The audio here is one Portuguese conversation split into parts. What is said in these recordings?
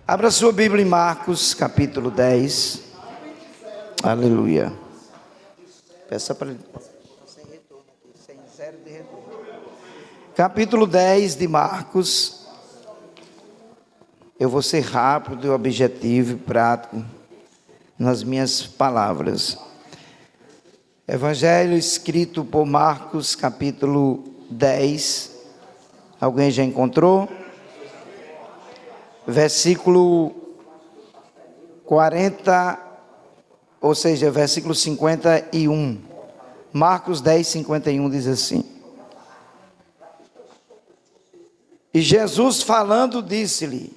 Abra sua Bíblia em Marcos, capítulo 10. Aleluia. Peça para ele. Sem retorno aqui, sem zero de retorno. Capítulo 10 de Marcos. Eu vou ser rápido, objetivo e prático nas minhas palavras. Evangelho escrito por Marcos, capítulo 10. Alguém já encontrou? Versículo 40, ou seja, versículo 51. Marcos 10, 51 diz assim: E Jesus falando disse-lhe: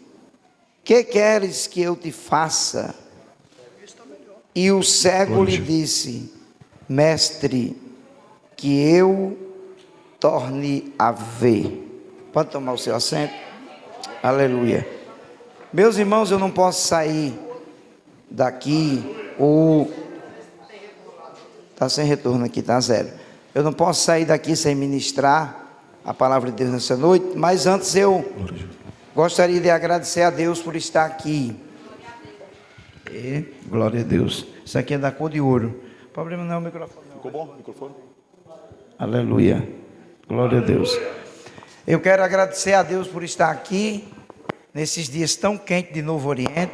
Que queres que eu te faça? E o cego lhe disse: Mestre, que eu torne a ver. Pode tomar o seu assento? Aleluia. Meus irmãos, eu não posso sair daqui, está sem retorno aqui, está zero. Eu não posso sair daqui sem ministrar a palavra de Deus nessa noite, mas antes eu gostaria de agradecer a Deus por estar aqui. Glória a Deus. Isso aqui é da cor de ouro. O problema não é o microfone. Não. Ficou bom o microfone? Aleluia. Glória a Deus. Eu quero agradecer a Deus por estar aqui nesses dias tão quentes de Novo Oriente,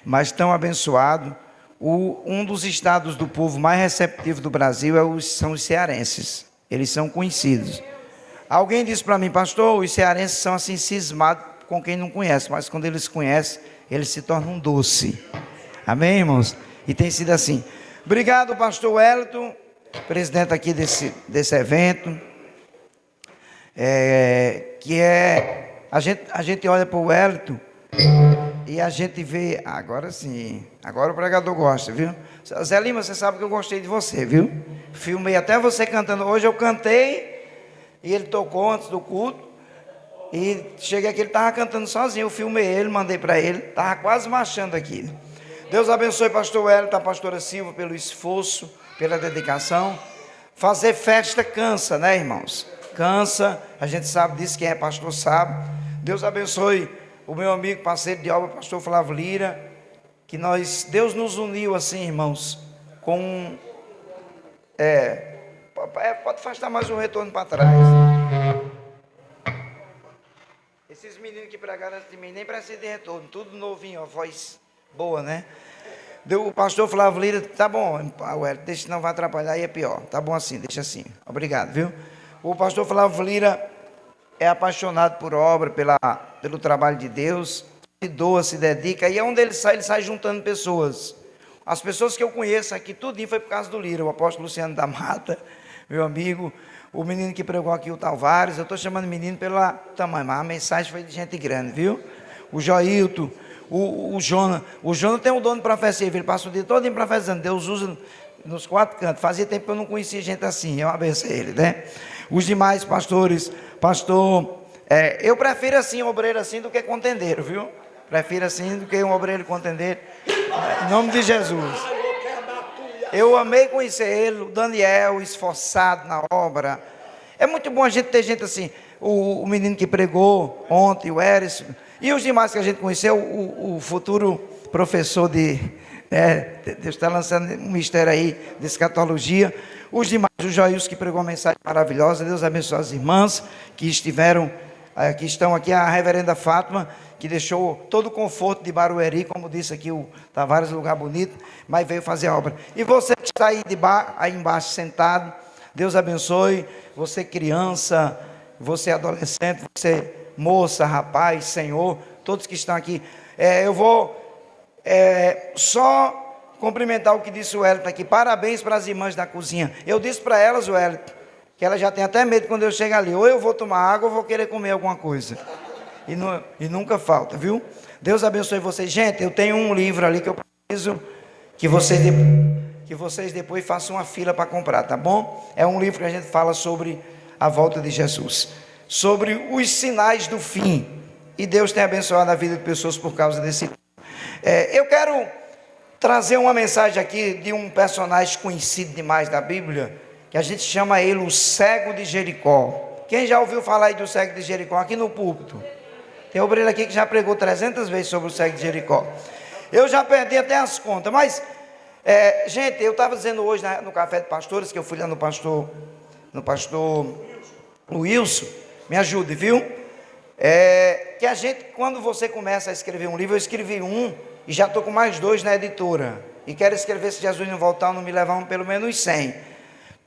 mas tão abençoado. Um dos estados do povo mais receptivo do Brasil são os cearenses. Eles são conhecidos. Alguém disse para mim: pastor, os cearenses são assim cismados com quem não conhece, mas quando eles conhecem, eles se tornam um doce. Amém, irmãos? E tem sido assim. Obrigado, pastor Wellington, presidente aqui desse evento, a gente olha para o Wellington e a gente vê, agora sim, agora o pregador gosta, viu? Zé Lima, você sabe que eu gostei de você, viu? Filmei até você cantando. Hoje eu cantei e ele tocou antes do culto. E cheguei aqui, ele estava cantando sozinho. Eu filmei ele, mandei para ele, estava quase marchando aqui. Deus abençoe pastor Wellington, a pastora Silva, pelo esforço, pela dedicação. Fazer festa cansa, né, irmãos? Cansa, a gente sabe disso, quem é pastor sabe. Deus abençoe o meu amigo, parceiro de obra, pastor Flávio Lira, que Deus nos uniu assim, irmãos, com... pode afastar mais um retorno para trás. Esses meninos que pregaram antes de mim nem precisam de retorno, tudo novinho, a voz boa, né? O pastor Flávio Lira: tá bom, deixa, não vai atrapalhar, aí é pior. Tá bom assim, deixa assim. Obrigado, viu? O pastor Flávio Lira é apaixonado por obra, pelo trabalho de Deus, se doa, se dedica, e onde ele sai juntando pessoas. As pessoas que eu conheço aqui, tudinho foi por causa do Lira. O apóstolo Luciano da Mata, meu amigo, o menino que pregou aqui, o Tavares, eu estou chamando menino pelo tamanho, mas a mensagem foi de gente grande, viu? O Joilton, o Jonas tem um dom de profecia, ele passa o dia todo profetizando, Deus usa nos quatro cantos. Fazia tempo que eu não conhecia gente assim, eu abençoei ele, né? Os demais pastores, eu prefiro assim, um obreiro assim, do que contendeiro, viu? Prefiro assim do que um obreiro contendeiro, em nome de Jesus. Eu amei conhecer ele, o Daniel, esforçado na obra. É muito bom a gente ter gente assim, o menino que pregou ontem, o Eris, e os demais que a gente conheceu, o futuro professor Deus está lançando um mistério aí de escatologia. Os demais, o Joilson, que pregou uma mensagem maravilhosa. Deus abençoe as irmãs que estão aqui, a reverenda Fátima, que deixou todo o conforto de Barueri, como disse aqui o Tavares, lugar bonito, mas veio fazer a obra. E você que está aí embaixo sentado, Deus abençoe. Você criança, você adolescente, você moça, rapaz, senhor, todos que estão aqui. Eu vou só cumprimentar o que disse o Wellington aqui. Parabéns para as irmãs da cozinha. Eu disse para elas, Wellington, que elas já têm até medo quando eu chegar ali. Ou eu vou tomar água ou vou querer comer alguma coisa. E nunca falta, viu? Deus abençoe vocês. Gente, eu tenho um livro ali que eu preciso que vocês depois façam uma fila para comprar, tá bom? É um livro que a gente fala sobre a volta de Jesus, sobre os sinais do fim. E Deus tem abençoado a vida de pessoas por causa desse livro. Eu quero trazer uma mensagem aqui de um personagem conhecido demais da Bíblia, que a gente chama ele o cego de Jericó. Quem já ouviu falar aí do cego de Jericó aqui no púlpito? Tem obreiro aqui que já pregou 300 vezes sobre o cego de Jericó. Eu já perdi até as contas, mas, gente, eu estava dizendo hoje no café de pastores, que eu fui lá no pastor Wilson, me ajude, viu? Que a gente, quando você começa a escrever um livro, eu escrevi um, e já estou com mais 2 na editora, e quero escrever, se Jesus não voltar, não me levar pelo menos 100.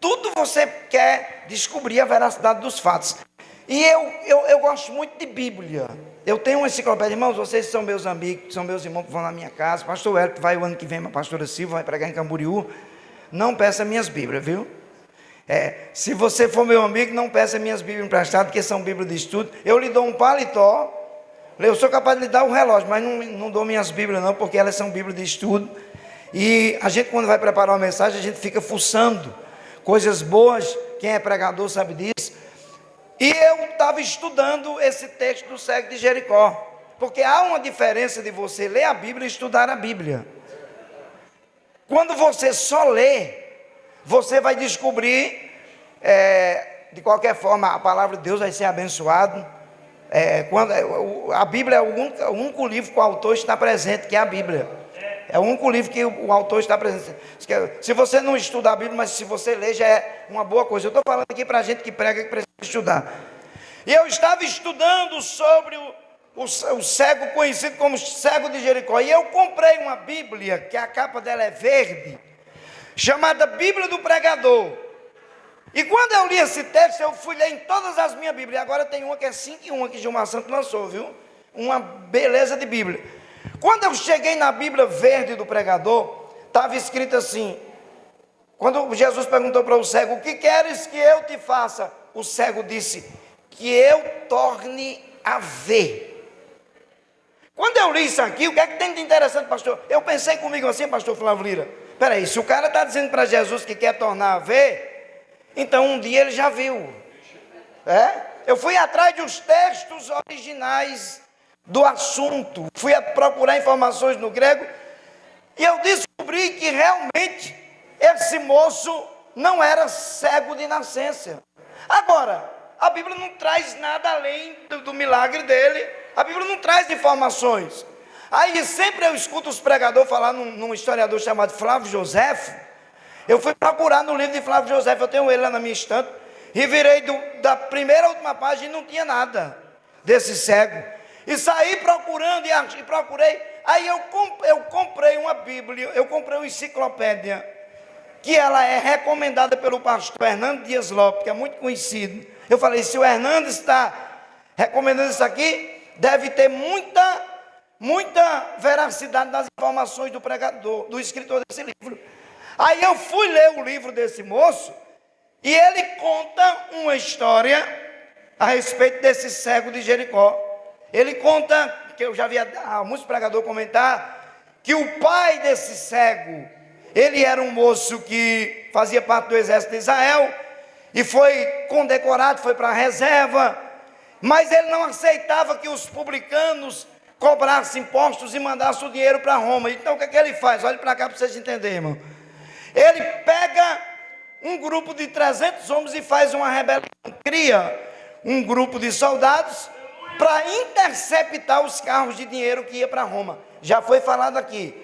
Tudo você quer descobrir a veracidade dos fatos. E eu gosto muito de Bíblia. Eu tenho uma enciclopédia, irmãos, vocês são meus amigos, são meus irmãos que vão na minha casa. Pastor Hélio vai o ano que vem, a pastora Silva vai pregar em Camboriú. Não peça minhas Bíblias, viu? Se você for meu amigo, não peça minhas Bíblias emprestadas, porque são Bíblias de estudo. Eu lhe dou um paletó, eu sou capaz de lhe dar um relógio, mas não dou minhas Bíblias não, porque elas são Bíblias de estudo. E a gente, quando vai preparar uma mensagem, a gente fica fuçando coisas boas. Quem é pregador sabe disso. E eu estava estudando esse texto do cego de Jericó, porque há uma diferença de você ler a Bíblia e estudar a Bíblia. Quando você só lê, você vai descobrir, de qualquer forma, a palavra de Deus vai ser abençoada. A Bíblia é o único livro que o autor está presente, que é a Bíblia. É o único livro que o autor está presente. Se você não estuda a Bíblia, mas se você ler, já é uma boa coisa. Eu estou falando aqui para a gente que prega, que precisa estudar. E eu estava estudando sobre o cego conhecido como cego de Jericó. E eu comprei uma Bíblia, que a capa dela é verde, chamada Bíblia do Pregador. E quando eu li esse texto, eu fui ler em todas as minhas Bíblias. Agora tem uma que é 5 em 1 que Gilmar Santos lançou, viu? Uma beleza de Bíblia. Quando eu cheguei na Bíblia verde do Pregador, estava escrito assim, quando Jesus perguntou para o cego, o que queres que eu te faça? O cego disse, que eu torne a ver. Quando eu li isso aqui, o que é que tem de interessante, pastor? Eu pensei comigo assim, pastor Flávio Lira, peraí, se o cara está dizendo para Jesus que quer tornar a ver, então um dia ele já viu. Eu fui atrás dos textos originais do assunto, fui a procurar informações no grego, e eu descobri que realmente esse moço não era cego de nascença. Agora, a Bíblia não traz nada além do milagre dele, a Bíblia não traz informações. Aí sempre eu escuto os pregadores falar num historiador chamado Flávio Josefo. Eu fui procurar no livro de Flávio Josefo, eu tenho ele lá na minha estante, e virei da primeira à última página e não tinha nada desse cego. E saí procurando e procurei. Aí eu comprei uma Bíblia, eu comprei uma enciclopédia, que ela é recomendada pelo pastor Hernando Dias Lopes, que é muito conhecido. Eu falei, se o Hernando está recomendando isso aqui, deve ter muita veracidade nas informações do pregador, do escritor desse livro. Aí eu fui ler o livro desse moço, e ele conta uma história a respeito desse cego de Jericó. Ele conta, que eu já vi muitos pregadores comentar, que o pai desse cego, ele era um moço que fazia parte do exército de Israel, e foi condecorado, foi para a reserva, mas ele não aceitava que os publicanos cobrassem impostos e mandassem o dinheiro para Roma. Então o que ele faz? Olhe para cá para vocês entenderem, irmão. Ele pega um grupo de 300 homens e faz uma rebelião, cria um grupo de soldados para interceptar os carros de dinheiro que ia para Roma. Já foi falado aqui.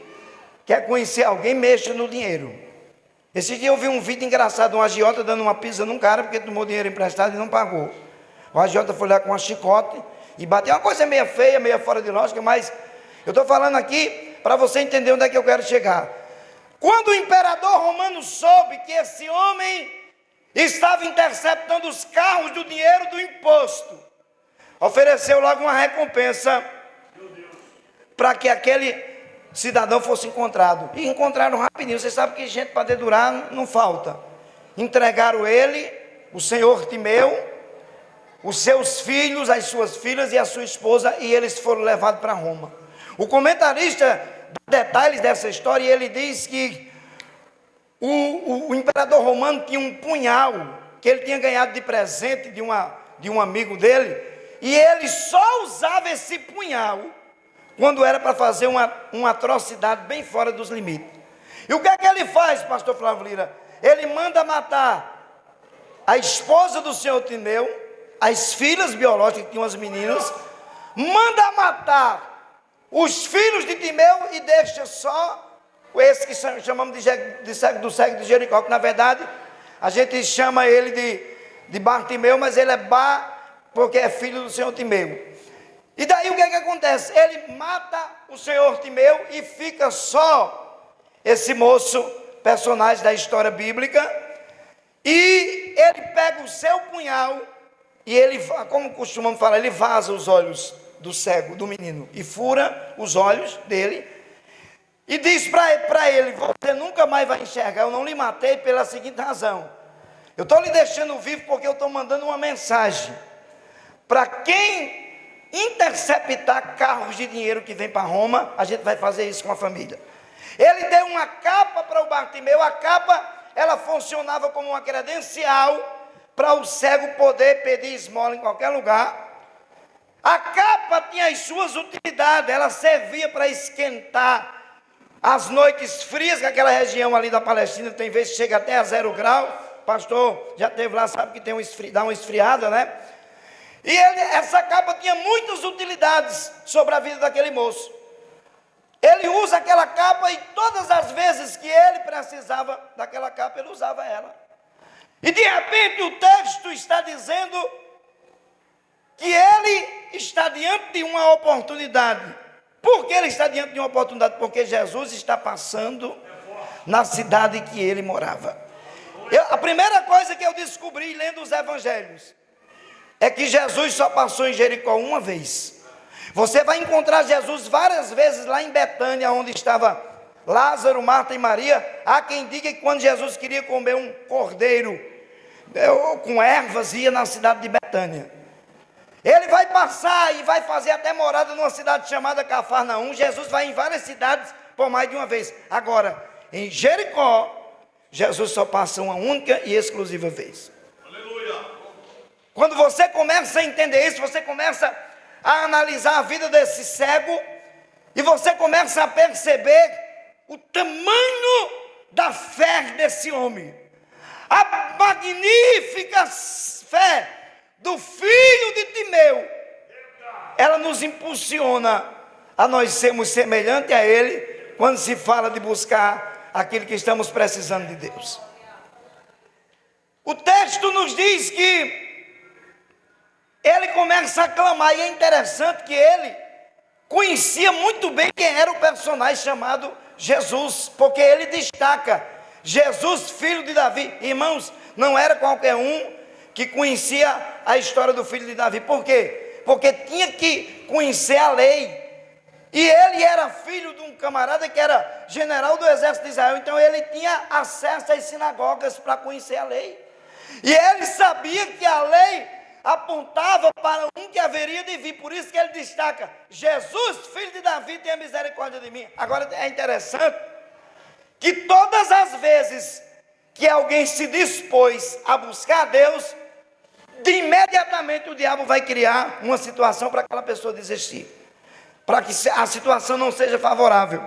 Quer conhecer alguém? Mexa no dinheiro. Esse dia eu vi um vídeo engraçado, um agiota dando uma pisa num cara porque tomou dinheiro emprestado e não pagou. O agiota foi lá com uma chicote e bateu. Uma coisa meio feia, meio fora de lógica, mas eu estou falando aqui para você entender onde é que eu quero chegar. Quando o imperador romano soube que esse homem estava interceptando os carros do dinheiro do imposto, ofereceu logo uma recompensa para que aquele cidadão fosse encontrado. E encontraram rapidinho. Você sabe que gente para dedurar não falta. Entregaram ele, o senhor Timeu, os seus filhos, as suas filhas e a sua esposa, e eles foram levados para Roma. O comentarista dá detalhes dessa história, e ele diz que o imperador romano tinha um punhal que ele tinha ganhado de presente de um amigo dele, e ele só usava esse punhal quando era para fazer uma atrocidade bem fora dos limites. E o que é que ele faz, pastor Flávio Lira? Ele manda matar a esposa do senhor Timeu, as filhas biológicas, que tinham as meninas, manda matar os filhos de Timeu e deixa só esse que chamamos do cego de Jericó, que na verdade a gente chama ele de Bartimeu, mas ele é Bar porque é filho do senhor Timeu. E daí o que acontece? Ele mata o senhor Timeu e fica só esse moço, personagem da história bíblica, e ele pega o seu punhal e ele, como costumamos falar, ele vaza os olhos do cego, do menino, e fura os olhos dele, e diz para ele: você nunca mais vai enxergar, eu não lhe matei pela seguinte razão, eu estou lhe deixando vivo porque eu estou mandando uma mensagem, para quem interceptar carros de dinheiro que vem para Roma, a gente vai fazer isso com a família. Ele deu uma capa para o Bartimeu, a capa, ela funcionava como uma credencial, para o cego poder pedir esmola em qualquer lugar. A capa tinha as suas utilidades, ela servia para esquentar as noites frias, que aquela região ali da Palestina tem vezes que chega até a 0 grau, pastor já esteve lá, sabe que tem dá uma esfriada, né? E essa capa tinha muitas utilidades sobre a vida daquele moço. Ele usa aquela capa e todas as vezes que ele precisava daquela capa, ele usava ela. E de repente o texto está dizendo que ele está diante de uma oportunidade. Por que ele está diante de uma oportunidade? Porque Jesus está passando na cidade que ele morava. A primeira coisa que eu descobri lendo os evangelhos é que Jesus só passou em Jericó uma vez. Você vai encontrar Jesus várias vezes lá em Betânia, onde estava Lázaro, Marta e Maria. Há quem diga que quando Jesus queria comer um cordeiro com ervas, ia na cidade de Betânia. Ele vai passar e vai fazer até morada numa cidade chamada Cafarnaum. Jesus vai em várias cidades por mais de uma vez. Agora, em Jericó, Jesus só passa uma única e exclusiva vez. Quando você começa a entender isso, você começa a analisar a vida desse cego, e você começa a perceber o tamanho da fé desse homem, a magnífica fé do filho de Timeu. Ela nos impulsiona a nós sermos semelhantes a ele, quando se fala de buscar aquilo que estamos precisando de Deus. O texto nos diz que ele começa a clamar, e é interessante que ele conhecia muito bem quem era o personagem chamado Jesus, porque ele destaca: Jesus, filho de Davi. Irmãos, não era qualquer um que conhecia a história do filho de Davi. Por quê? Porque tinha que conhecer a lei, e ele era filho de um camarada que era general do exército de Israel, então ele tinha acesso às sinagogas para conhecer a lei, e ele sabia que a lei apontava para um que haveria de vir. Por isso que ele destaca: Jesus, filho de Davi, tenha misericórdia de mim. Agora é interessante que todas as vezes que alguém se dispôs a buscar a Deus, de imediatamente o diabo vai criar uma situação para aquela pessoa desistir, para que a situação não seja favorável.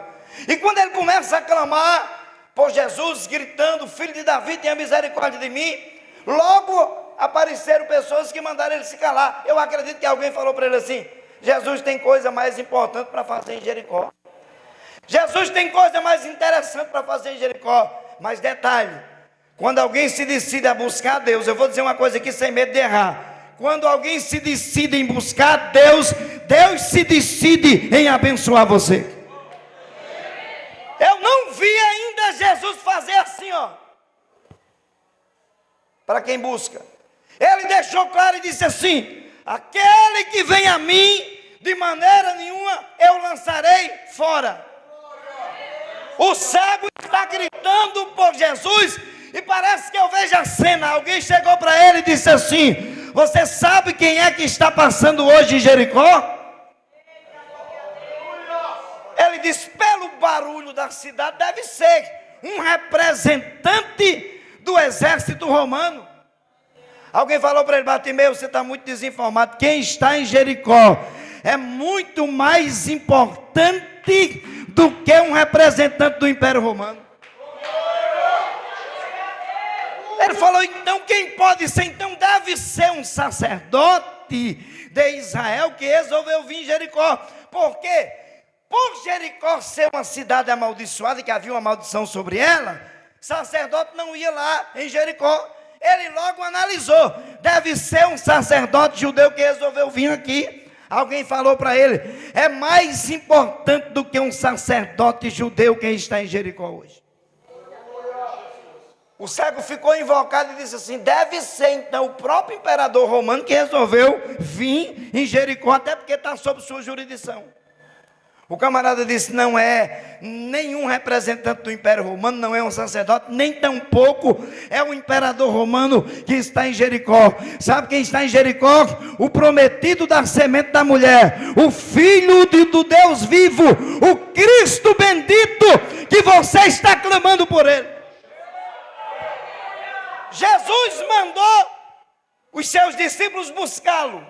E quando ele começa a clamar por Jesus, gritando: filho de Davi, tenha misericórdia de mim, logo apareceram pessoas que mandaram ele se calar. Eu acredito que alguém falou para ele assim: Jesus tem coisa mais importante para fazer em Jericó. Jesus tem coisa mais interessante para fazer em Jericó. Mas detalhe, quando alguém se decide a buscar a Deus, eu vou dizer uma coisa aqui sem medo de errar: quando alguém se decide em buscar a Deus, Deus se decide em abençoar você. Eu não vi ainda Jesus fazer assim, ó, para quem busca. Ele deixou claro e disse assim: aquele que vem a mim, de maneira nenhuma eu lançarei fora. O cego está gritando por Jesus, e parece que eu vejo a cena. Alguém chegou para ele e disse assim: você sabe quem é que está passando hoje em Jericó? Ele disse: pelo barulho da cidade, deve ser um representante do exército romano. Alguém falou para ele: Bartimeu, você está muito desinformado. Quem está em Jericó é muito mais importante do que um representante do Império Romano. Ele falou: então quem pode ser? Então deve ser um sacerdote, sacerdote de Israel que resolveu vir em Jericó. Por quê? Por Jericó ser uma cidade amaldiçoada, que havia uma maldição sobre ela, sacerdote não ia lá em Jericó. Ele logo analisou, deve ser um sacerdote judeu que resolveu vir aqui. Alguém falou para ele, é mais importante do que um sacerdote judeu quem está em Jericó hoje. O cego ficou invocado e disse assim, deve ser então o próprio imperador romano que resolveu vir em Jericó, até porque está sob sua jurisdição. O camarada disse, não é nenhum representante do Império Romano, não é um sacerdote, nem tampouco é o imperador romano que está em Jericó. Sabe quem está em Jericó? O prometido da semente da mulher, o Filho do Deus vivo, o Cristo bendito, que você está clamando por ele. Jesus mandou os seus discípulos buscá-lo.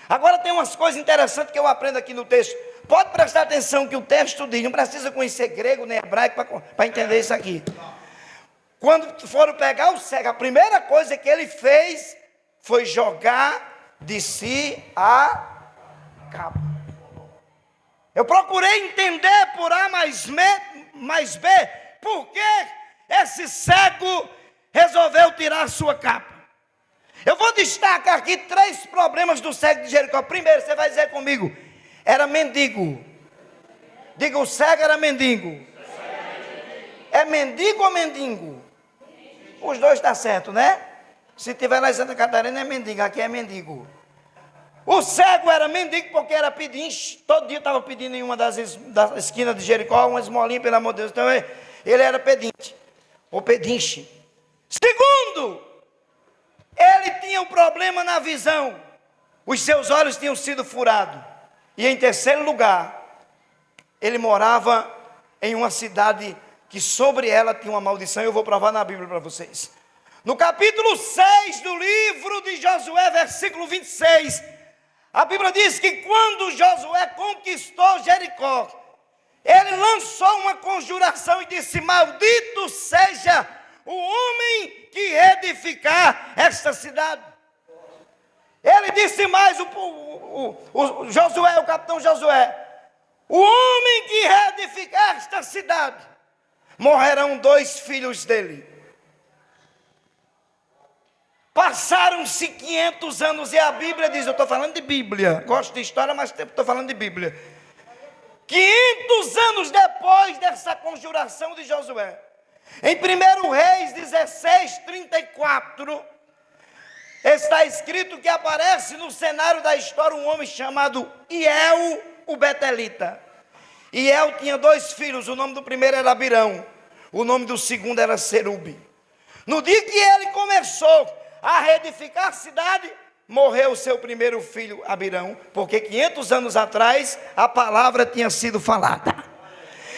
Agora tem umas coisas interessantes que eu aprendo aqui no texto. Pode prestar atenção que o texto diz, não precisa conhecer grego nem hebraico para entender isso aqui. Quando foram pegar o cego, a primeira coisa que ele fez foi jogar de si a capa. Eu procurei entender por A mais B, por que esse cego resolveu tirar a sua capa. Eu vou destacar aqui 3 problemas do cego de Jericó. Primeiro, você vai dizer comigo, era mendigo. Diga, o cego era mendigo. É mendigo ou mendigo? Os dois está certo, né? Se tiver lá em Santa Catarina é mendigo, aqui é mendigo. O cego era mendigo porque era pedinche. Todo dia estava pedindo em uma das esquinas de Jericó uma esmolinha, pelo amor de Deus. Então ele era pedinte, ou pedinche. Segundo, ele tinha um problema na visão. Os seus olhos tinham sido furados. E em terceiro lugar, ele morava em uma cidade que sobre ela tinha uma maldição. Eu vou provar na Bíblia para vocês. No capítulo 6 do livro de Josué, versículo 26, a Bíblia diz que quando Josué conquistou Jericó, ele lançou uma conjuração e disse, maldito seja o homem que edificar esta cidade. Ele disse mais, o Josué, o capitão Josué, o homem que reedificar esta cidade, morrerão 2 filhos dele. Passaram-se 500 anos e a Bíblia diz, eu estou falando de Bíblia, gosto de história, mas estou falando de Bíblia. 500 anos depois dessa conjuração de Josué, em 1 Reis 16:34, está escrito que aparece no cenário da história um homem chamado Iel, o Betelita. Iel tinha 2 filhos, o nome do primeiro era Abirão, o nome do segundo era Serube. No dia que ele começou a reedificar a cidade, morreu o seu primeiro filho, Abirão, porque 500 anos atrás a palavra tinha sido falada.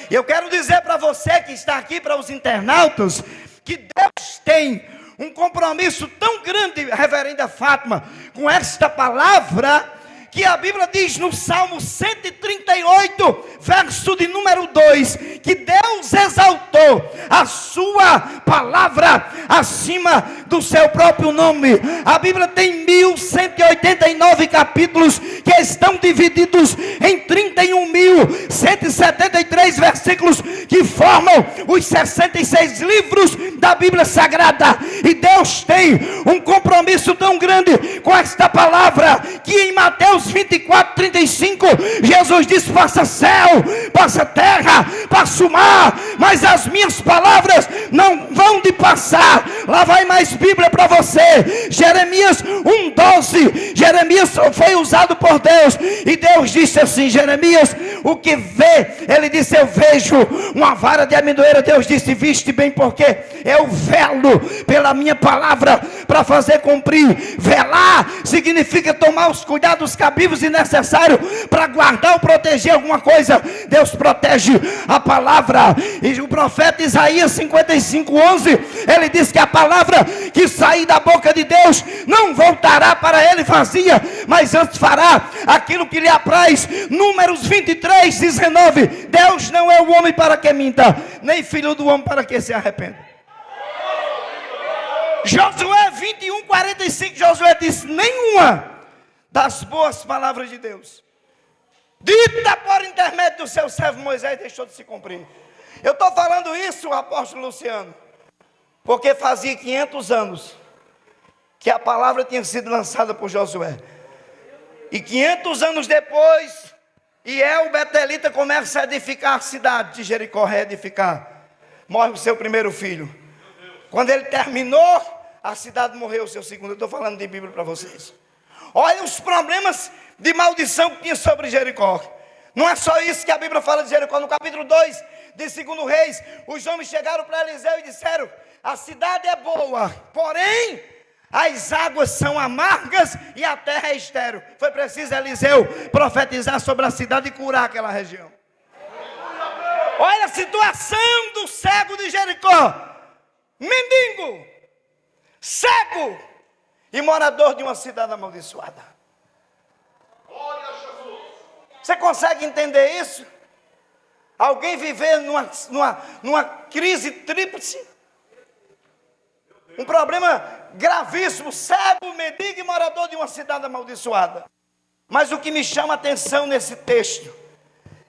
E eu quero dizer para você que está aqui, para os internautas, que Deus tem um compromisso tão grande, reverenda Fátima, com esta palavra, que a Bíblia diz no Salmo 138, verso de número 2, que Deus exaltou a sua palavra acima do seu próprio nome. A Bíblia tem 1189 capítulos que estão divididos em 31.173 versículos que formam os 66 livros da Bíblia Sagrada. E Deus tem um compromisso tão grande com esta palavra, que em Mateus 24:35, Jesus disse, passa céu, passa terra, passa o mar, mas as minhas palavras não vão de passar. Lá vai mais Bíblia para você. Jeremias 1:12, Jeremias foi usado por Deus, e Deus disse assim, Jeremias, o que vê? Ele disse, eu vejo uma vara de amendoeira. Deus disse, viste bem, porque eu velo pela minha palavra para fazer cumprir. Velar significa tomar os cuidados cabíveis e necessários para guardar ou proteger alguma coisa. Deus protege a palavra. E o profeta Isaías 55:11, ele diz que a palavra que sair da boca de Deus não voltará para ele vazia, mas antes fará aquilo que lhe apraz. Números 23:19, Deus não é o homem para que minta, nem filho do homem para que se arrependa. Josué 21:45, Josué disse, nenhuma das boas palavras de Deus, dita por intermédio do seu servo Moisés, deixou de se cumprir. Eu estou falando isso, apóstolo Luciano, porque fazia 500 anos que a palavra tinha sido lançada por Josué. E 500 anos depois, o betelita começa a edificar a cidade de Jericó, reedificar. Morre o seu primeiro filho. Quando ele terminou, a cidade morreu o seu segundo. Eu estou falando de Bíblia para vocês. Olha os problemas de maldição que tinha sobre Jericó. Não é só isso que a Bíblia fala de Jericó. No capítulo 2 de 2 Reis, os homens chegaram para Eliseu e disseram: a cidade é boa, porém as águas são amargas e a terra é estéril. Foi preciso Eliseu profetizar sobre a cidade e curar aquela região. Olha a situação do cego de Jericó: mendigo, cego e morador de uma cidade amaldiçoada. Você consegue entender isso? Alguém viver numa crise tríplice, um problema gravíssimo, cego, mendigo e morador de uma cidade amaldiçoada. Mas o que me chama a atenção nesse texto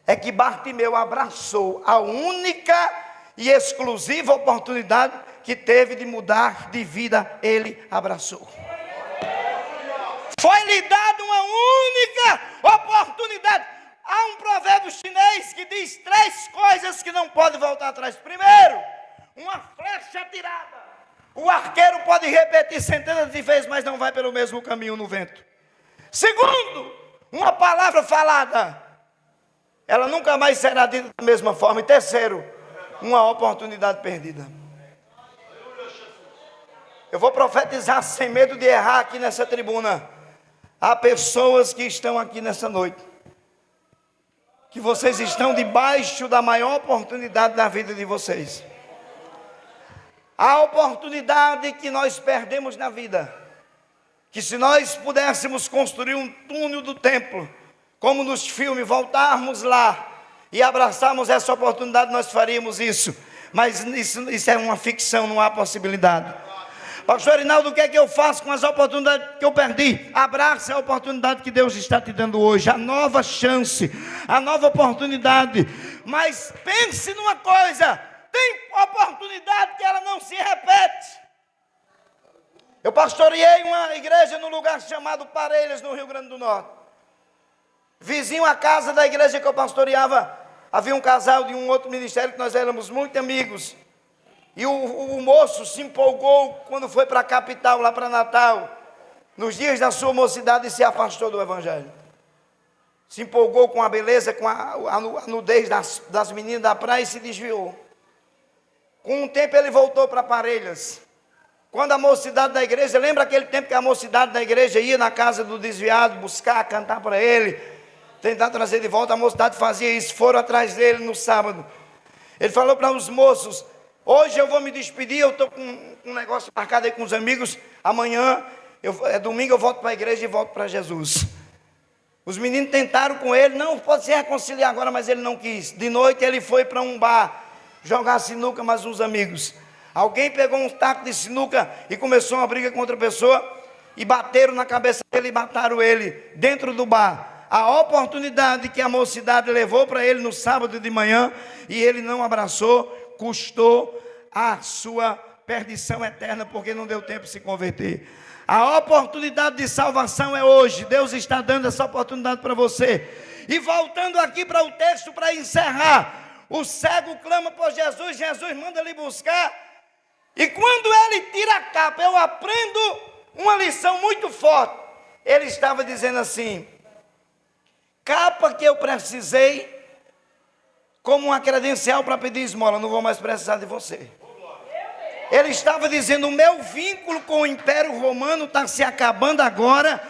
é que Bartimeu abraçou a única e exclusiva oportunidade que teve de mudar de vida. Ele abraçou. Foi-lhe dada uma única oportunidade. Há um provérbio chinês que diz 3 coisas que não podem voltar atrás. Primeiro, uma flecha atirada. O arqueiro pode repetir centenas de vezes, mas não vai pelo mesmo caminho no vento. Segundo, uma palavra falada, ela nunca mais será dita da mesma forma. E terceiro, uma oportunidade perdida. Eu vou profetizar sem medo de errar aqui nessa tribuna. Há pessoas que estão aqui nessa noite, que vocês estão debaixo da maior oportunidade da vida de vocês. A oportunidade que nós perdemos na vida, que se nós pudéssemos construir um túnel do templo, como nos filmes, voltarmos lá e abraçarmos essa oportunidade, nós faríamos isso. Mas isso é uma ficção, não há possibilidade. Pastor Rinaldo, o que é que eu faço com as oportunidades que eu perdi? Abraça a oportunidade que Deus está te dando hoje, a nova chance, a nova oportunidade. Mas pense numa coisa: tem oportunidade que ela não se repete. Eu pastoreei uma igreja num lugar chamado Parelhas, no Rio Grande do Norte. Vizinho à casa da igreja que eu pastoreava, havia um casal de um outro ministério que nós éramos muito amigos. E o moço se empolgou quando foi para a capital, lá para Natal, nos dias da sua mocidade, e se afastou do evangelho. Se empolgou com a beleza, com a nudez das meninas da praia e se desviou. Com um tempo ele voltou para Parelhas. Quando a mocidade da igreja, lembra aquele tempo que a mocidade da igreja ia na casa do desviado, buscar, cantar para ele, tentar trazer de volta? A mocidade fazia isso, foram atrás dele no sábado. Ele falou para os moços: hoje eu vou me despedir, eu estou com um negócio marcado aí com os amigos, amanhã, é domingo, eu volto para a igreja e volto para Jesus. Os meninos tentaram com ele: não, pode se reconciliar agora, mas ele não quis. De noite ele foi para um bar, jogar sinuca, mais uns amigos. Alguém pegou um taco de sinuca e começou uma briga com outra pessoa, e bateram na cabeça dele e mataram ele, dentro do bar. A oportunidade que a mocidade levou para ele no sábado de manhã, e ele não abraçou, custou a sua perdição eterna, porque não deu tempo de se converter. A oportunidade de salvação é hoje. Deus está dando essa oportunidade para você. E voltando aqui para o texto, para encerrar, o cego clama por Jesus, Jesus manda ele buscar, e quando ele tira a capa, eu aprendo uma lição muito forte. Ele estava dizendo assim: capa que eu precisei como uma credencial para pedir esmola, não vou mais precisar de você. Ele estava dizendo: o meu vínculo com o Império Romano está se acabando agora.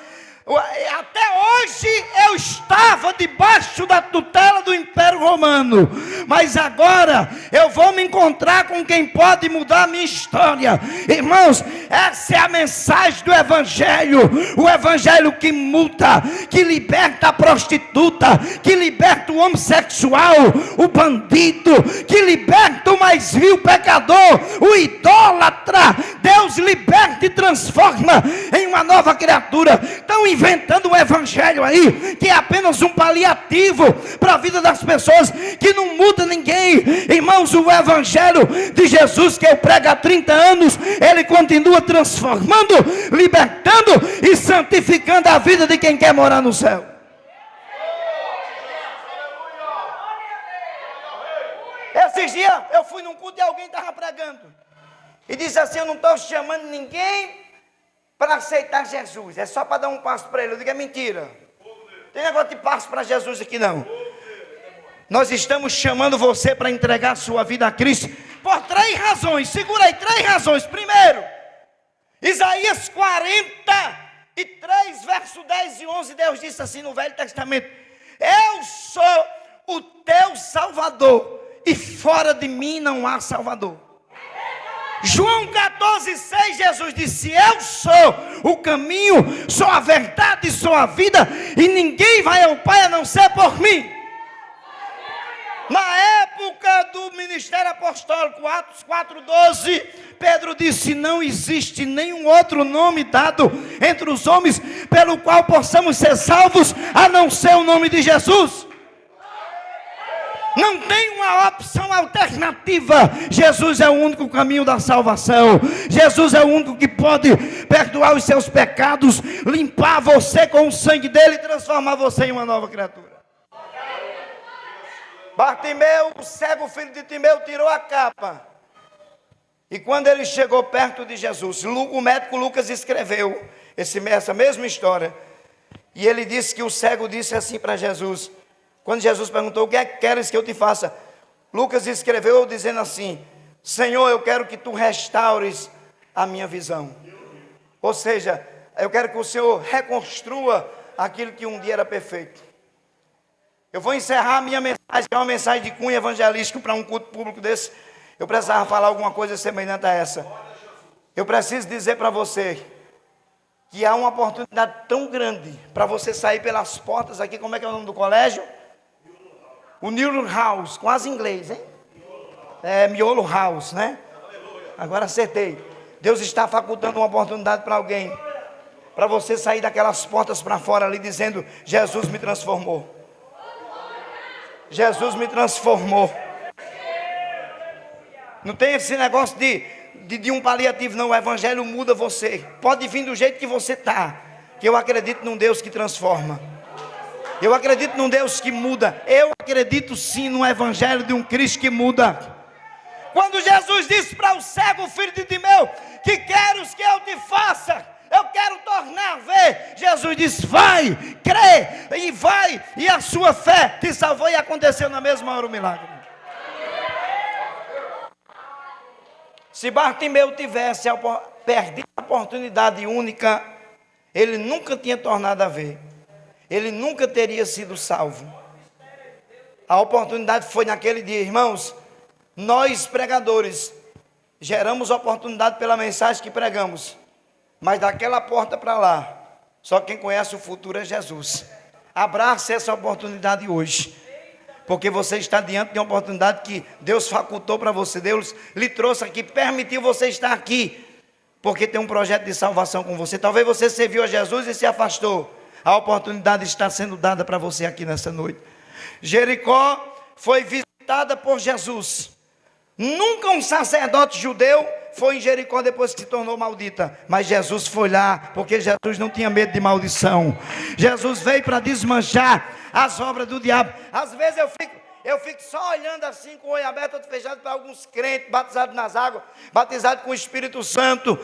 Até hoje eu estava debaixo da tutela do Império Romano, mas agora eu vou me encontrar com quem pode mudar a minha história. Irmãos, essa é a mensagem do Evangelho. O Evangelho que muda, que liberta a prostituta, que liberta o homossexual, o bandido, que liberta o mais vil pecador, o idólatra. Deus liberta e transforma em uma nova criatura. Estão inventando um Evangelho aí que é apenas um paliativo para a vida das pessoas, que não muda ninguém. Irmãos, o Evangelho de Jesus que eu prego há 30 anos, ele continua transformando, libertando e santificando a vida de quem quer morar no céu. Esses dias eu fui num culto e alguém estava pregando e disse assim: eu não estou chamando ninguém para aceitar Jesus, é só para dar um passo para ele. Eu digo: é mentira, tem negócio de passo para Jesus aqui não. Nós estamos chamando você para entregar a sua vida a Cristo por 3 razões. Segura aí, 3 razões. Primeiro, Isaías 43, verso 10 e 11, Deus disse assim no Velho Testamento: eu sou o teu Salvador, e fora de mim não há Salvador. João 14,6, Jesus disse: eu sou o caminho, sou a verdade e sou a vida, e ninguém vai ao Pai a não ser por mim. Na época do ministério apostólico, Atos 4,12, Pedro disse: não existe nenhum outro nome dado entre os homens pelo qual possamos ser salvos, a não ser o nome de Jesus. Não tem uma opção alternativa. Jesus é o único caminho da salvação. Jesus é o único que pode perdoar os seus pecados, limpar você com o sangue dele e transformar você em uma nova criatura. Bartimeu, o cego filho de Timeu, tirou a capa. E quando ele chegou perto de Jesus, o médico Lucas escreveu essa mesma história. E ele disse que o cego disse assim para Jesus. Quando Jesus perguntou: o que é que queres que eu te faça? Lucas escreveu dizendo assim: Senhor, eu quero que tu restaures a minha visão. Ou seja, eu quero que o Senhor reconstrua aquilo que um dia era perfeito. Eu vou encerrar a minha mensagem, que é uma mensagem de cunho evangelístico para um culto público desse. Eu precisava falar alguma coisa semelhante a essa. Eu preciso dizer para você que há uma oportunidade tão grande para você sair pelas portas aqui. Como é que é o nome do colégio? O New House, quase inglês, hein? É, Miolo House, né? Agora acertei. Deus está facultando uma oportunidade para alguém, para você sair daquelas portas para fora ali dizendo: Jesus me transformou. Jesus me transformou. Não tem esse negócio de um paliativo, não. O Evangelho muda você. Pode vir do jeito que você está, que eu acredito num Deus que transforma. Eu acredito num Deus que muda. Eu acredito sim no Evangelho de um Cristo que muda. Quando Jesus disse para o cego filho de Timeu: que queres que eu te faça? Eu quero tornar a ver. Jesus disse: vai, crê, e vai, e a sua fé te salvou. E aconteceu na mesma hora o milagre. Se Bartimeu tivesse perdido a oportunidade única, ele nunca tinha tornado a ver. Ele nunca teria sido salvo. A oportunidade foi naquele dia. Irmãos, nós pregadores geramos oportunidade pela mensagem que pregamos, mas daquela porta para lá, só quem conhece o futuro é Jesus. Abrace essa oportunidade hoje, porque você está diante de uma oportunidade que Deus facultou para você. Deus lhe trouxe aqui, permitiu você estar aqui, porque tem um projeto de salvação com você. Talvez você serviu a Jesus e se afastou. A oportunidade está sendo dada para você aqui nessa noite. Jericó foi visitada por Jesus. Nunca um sacerdote judeu foi em Jericó depois que se tornou maldita. Mas Jesus foi lá, porque Jesus não tinha medo de maldição. Jesus veio para desmanchar as obras do diabo. Às vezes eu fico só olhando assim, com o olho aberto, outro fechado, para alguns crentes batizados nas águas, batizados com o Espírito Santo,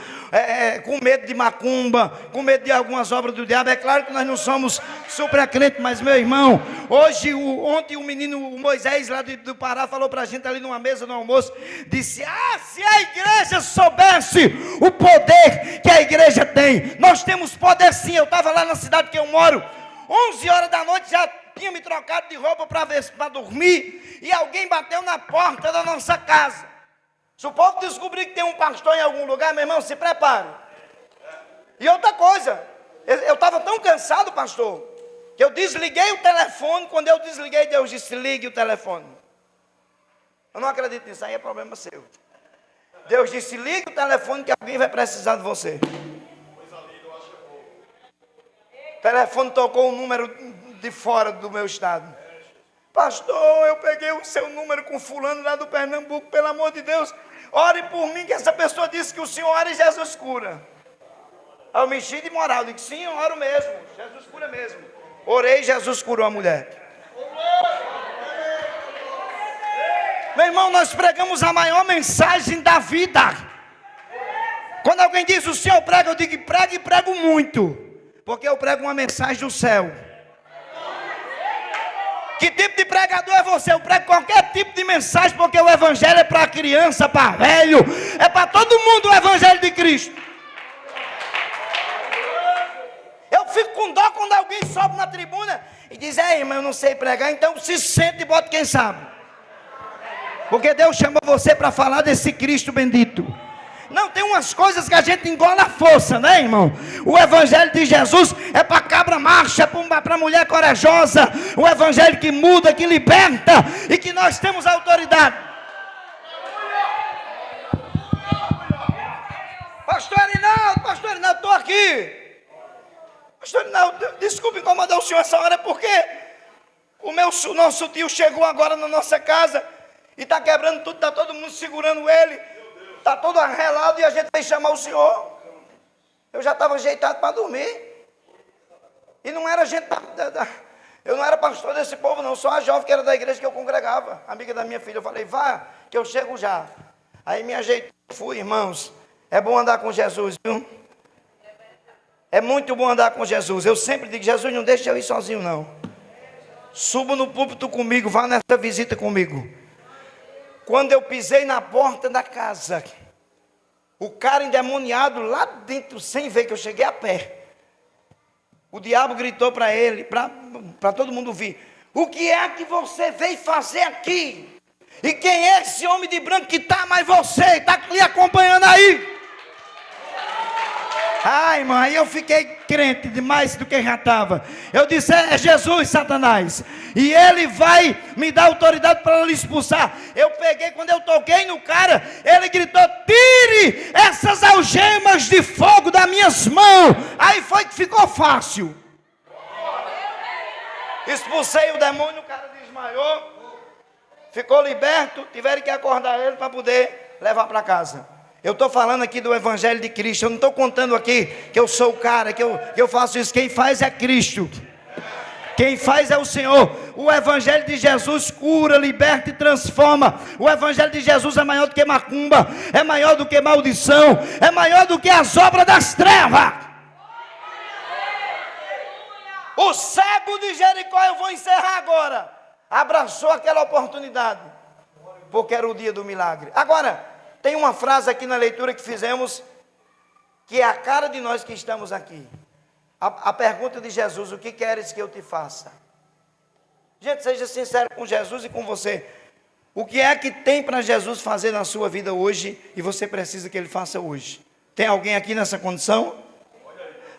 com medo de macumba, com medo de algumas obras do diabo. É claro que nós não somos super crentes, mas meu irmão, ontem o menino Moisés lá do Pará falou para a gente ali numa mesa no almoço, disse: se a igreja soubesse o poder que a igreja tem. Nós temos poder sim. Eu estava lá na cidade que eu moro, 11 horas da noite, já tinha me trocado de roupa para dormir, e alguém bateu na porta da nossa casa. Se o povo descobrir que tem um pastor em algum lugar, meu irmão, se prepare. E outra coisa, eu estava tão cansado, pastor, que eu desliguei o telefone. Quando eu desliguei, Deus disse: ligue o telefone. Eu não acredito nisso, aí é problema seu. Deus disse: ligue o telefone que alguém vai precisar de você. O telefone tocou um número de fora do meu estado. Pastor, eu peguei o seu número com fulano lá do Pernambuco, pelo amor de Deus, ore por mim, que essa pessoa disse que o senhor ora e Jesus cura. Aí eu me enchi de moral, digo: sim, eu oro mesmo, Jesus cura mesmo. Orei e Jesus curou a mulher. Meu irmão, nós pregamos a maior mensagem da vida. Quando alguém diz: o senhor prega, eu digo: prega, e prego muito, porque eu prego uma mensagem do céu. Que tipo de pregador é você? Eu prego qualquer tipo de mensagem, porque o evangelho é para criança, para velho, é para todo mundo o evangelho de Cristo. Eu fico com dó quando alguém sobe na tribuna e diz: ei, mas eu não sei pregar. Então se sente e bota quem sabe, porque Deus chamou você para falar desse Cristo bendito. Não, tem umas coisas que a gente engola a força, né, irmão? O evangelho de Jesus é para cabra marcha, é para mulher corajosa. O evangelho que muda, que liberta, e que nós temos autoridade. Pastor Irinaldo, estou aqui. Pastor Irinaldo, desculpe incomodar o senhor essa hora, porque o nosso tio chegou agora na nossa casa e está quebrando tudo, está todo mundo segurando ele. Está todo arrelado e a gente veio chamar o senhor. Eu já estava ajeitado para dormir. E não era gente eu não era pastor desse povo não, só a jovem que era da igreja que eu congregava, amiga da minha filha. Eu falei: vá, que eu chego já. Aí me ajeitei, fui, irmãos. É bom andar com Jesus, viu? É muito bom andar com Jesus. Eu sempre digo: Jesus, não deixa eu ir sozinho não. Suba no púlpito comigo, vá nessa visita comigo. Quando eu pisei na porta da casa, o cara endemoniado lá dentro, sem ver que eu cheguei a pé, o diabo gritou para ele, para todo mundo ouvir: o que é que você veio fazer aqui? E quem é esse homem de branco que está mais você? Está lhe acompanhando aí? Ai, irmão, aí eu fiquei crente demais do que já estava. Eu disse: é Jesus, Satanás, e ele vai me dar autoridade para lhe expulsar. Eu peguei, quando eu toquei no cara, ele gritou: tire essas algemas de fogo das minhas mãos. Aí foi que ficou fácil. Expulsei o demônio, o cara desmaiou, ficou liberto. Tiveram que acordar ele para poder levar para casa. Eu estou falando aqui do evangelho de Cristo. Eu não estou contando aqui que eu sou o cara, que eu faço isso. Quem faz é Cristo. Quem faz é o Senhor. O evangelho de Jesus cura, liberta e transforma. O evangelho de Jesus é maior do que macumba, é maior do que maldição, é maior do que as obras das trevas. O cego de Jericó, eu vou encerrar agora, abraçou aquela oportunidade, porque era o dia do milagre. Agora, tem uma frase aqui na leitura que fizemos, que é a cara de nós que estamos aqui. A pergunta de Jesus: o que queres que eu te faça? Gente, seja sincero com Jesus e com você. O que é que tem para Jesus fazer na sua vida hoje e você precisa que ele faça hoje? Tem alguém aqui nessa condição?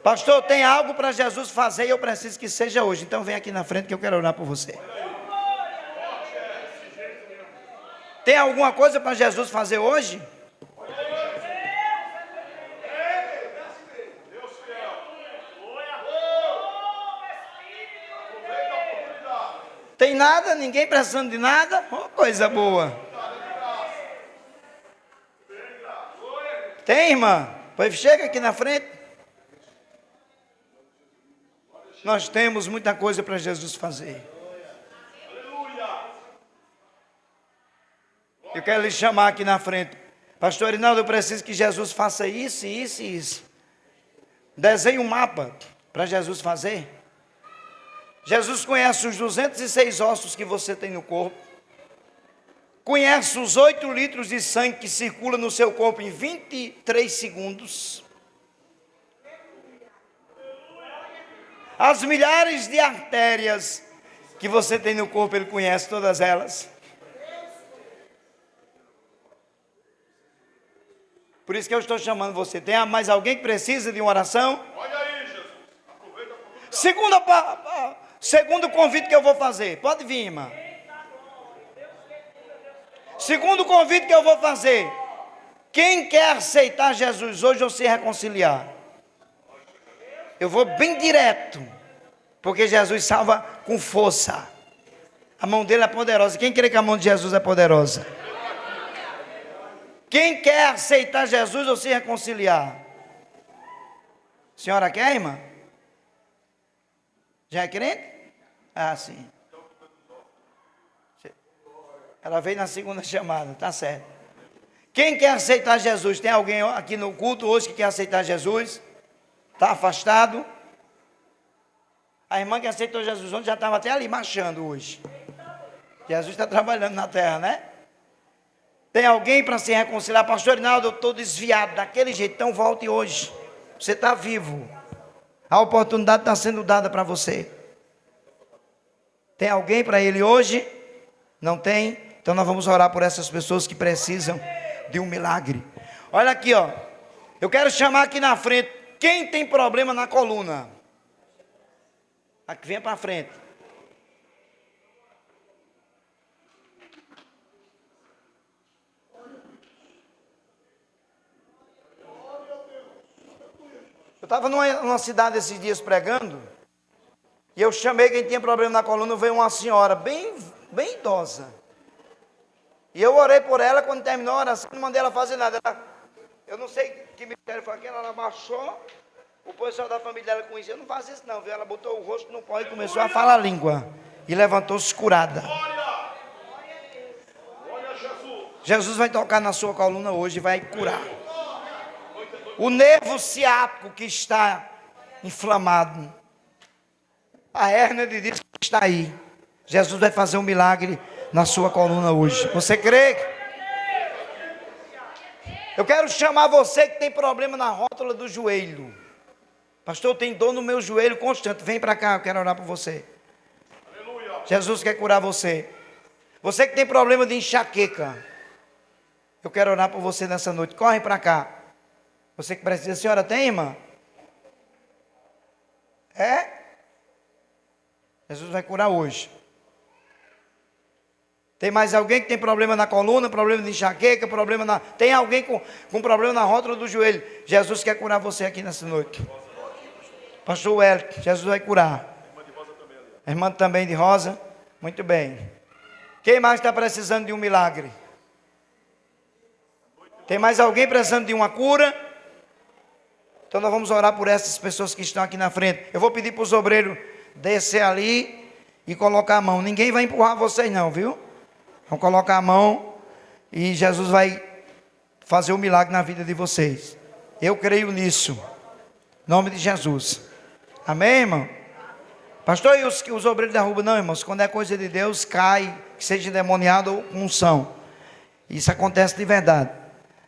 Pastor, tem algo para Jesus fazer e eu preciso que seja hoje. Então vem aqui na frente que eu quero orar por você. Tem alguma coisa para Jesus fazer hoje? Tem nada? Ninguém precisando de nada? Oh, coisa boa. Tem, irmã? Pois chega aqui na frente. Nós temos muita coisa para Jesus fazer. Eu quero lhe chamar aqui na frente. Pastor Irinaldo, eu preciso que Jesus faça isso, isso e isso. Desenhe um mapa para Jesus fazer. Jesus conhece os 206 ossos que você tem no corpo. Conhece os 8 litros de sangue que circula no seu corpo em 23 segundos. As milhares de artérias que você tem no corpo, Ele conhece todas elas. Por isso que eu estou chamando você. Tem mais alguém que precisa de uma oração? Olha aí, Jesus. Aproveita Segundo convite que eu vou fazer. Pode vir, irmã. Segundo convite que eu vou fazer. Quem quer aceitar Jesus hoje ou se reconciliar? Eu vou bem direto. Porque Jesus salva com força. A mão dele é poderosa. Quem crê que a mão de Jesus é poderosa? Quem quer aceitar Jesus ou se reconciliar? Senhora quer, irmã? Já é crente? Ah, sim. Ela veio na segunda chamada, tá certo. Quem quer aceitar Jesus? Tem alguém aqui no culto hoje que quer aceitar Jesus? Está afastado? A irmã que aceitou Jesus ontem já estava até ali marchando hoje. Jesus está trabalhando na terra, né? Tem alguém para se reconciliar? Pastor Rinaldo, eu estou desviado daquele jeito, então volte hoje. Você está vivo. A oportunidade está sendo dada para você. Tem alguém para ele hoje? Não tem? Então nós vamos orar por essas pessoas que precisam de um milagre. Olha aqui, ó. Eu quero chamar aqui na frente. Quem tem problema na coluna? Aqui, vem para frente. Eu estava numa cidade esses dias pregando, e eu chamei quem tinha problema na coluna, veio uma senhora bem idosa. E eu orei por ela, quando terminou a oração, não mandei ela fazer nada. Eu não sei que mistério foi aquele, ela abaixou, o pessoal da família dela com isso, eu não faço isso não, viu? Ela botou o rosto no pó e começou a falar a língua, e levantou-se curada. Jesus vai tocar na sua coluna hoje e vai curar. O nervo ciático que está inflamado, a hérnia de disco que está aí, Jesus vai fazer um milagre na sua coluna hoje. Você crê? Eu quero chamar você que tem problema na rótula do joelho. Pastor, eu tenho dor no meu joelho constante. Vem para cá, eu quero orar por você. Aleluia. Jesus quer curar você. Você que tem problema de enxaqueca, eu quero orar por você nessa noite. Corre para cá. Você que precisa, a senhora tem, irmã? É? Jesus vai curar hoje. Tem mais alguém que tem problema na coluna, problema de enxaqueca, problema na... Tem alguém com problema na rótula do joelho? Jesus quer curar você aqui nessa noite. Pastor Wellington, Jesus vai curar. A irmã também de rosa? Muito bem. Quem mais está precisando de um milagre? Tem mais alguém precisando de uma cura? Então nós vamos orar por essas pessoas que estão aqui na frente. Eu vou pedir para os obreiros descer ali e colocar a mão. Ninguém vai empurrar vocês não, viu? Vão colocar a mão e Jesus vai fazer um milagre na vida de vocês. Eu creio nisso. Em nome de Jesus. Amém, irmão? Pastor, e os obreiros derrubam? Não, irmãos. Quando é coisa de Deus, cai, que seja endemoniado ou com unção. Isso acontece de verdade.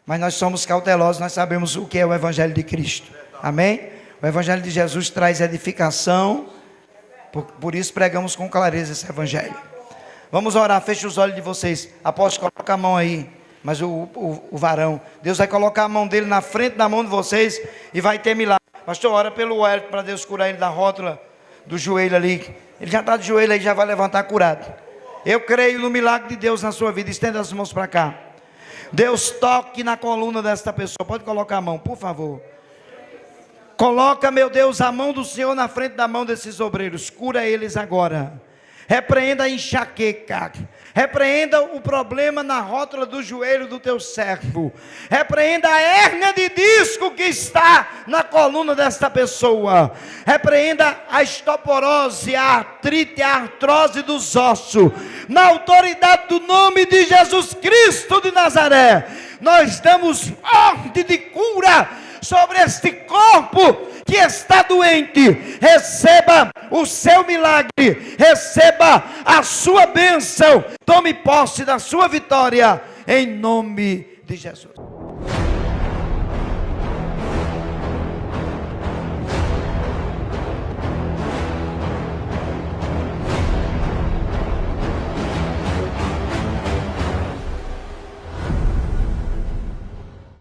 Mas nós somos cautelosos, nós sabemos o que é o Evangelho de Cristo. Amém? O Evangelho de Jesus traz edificação. Por isso pregamos com clareza esse Evangelho. Vamos orar, feche os olhos de vocês. Apóstolo, coloca a mão aí. Mas o varão, Deus vai colocar a mão dele na frente da mão de vocês e vai ter milagre. Pastor, ora pelo Wellington para Deus curar ele da rótula do joelho ali. Ele já está de joelho aí, já vai levantar curado. Eu creio no milagre de Deus na sua vida. Estenda as mãos para cá. Deus, toque na coluna desta pessoa. Pode colocar a mão, por favor. Coloca, meu Deus, a mão do Senhor na frente da mão desses obreiros. Cura eles agora. Repreenda a enxaqueca. Repreenda o problema na rótula do joelho do teu servo. Repreenda a hérnia de disco que está na coluna desta pessoa. Repreenda a osteoporose, a artrite, a artrose dos ossos. Na autoridade do nome de Jesus Cristo de Nazaré, nós damos ordem de cura sobre este corpo que está doente. Receba o seu milagre, receba a sua bênção, tome posse da sua vitória, em nome de Jesus.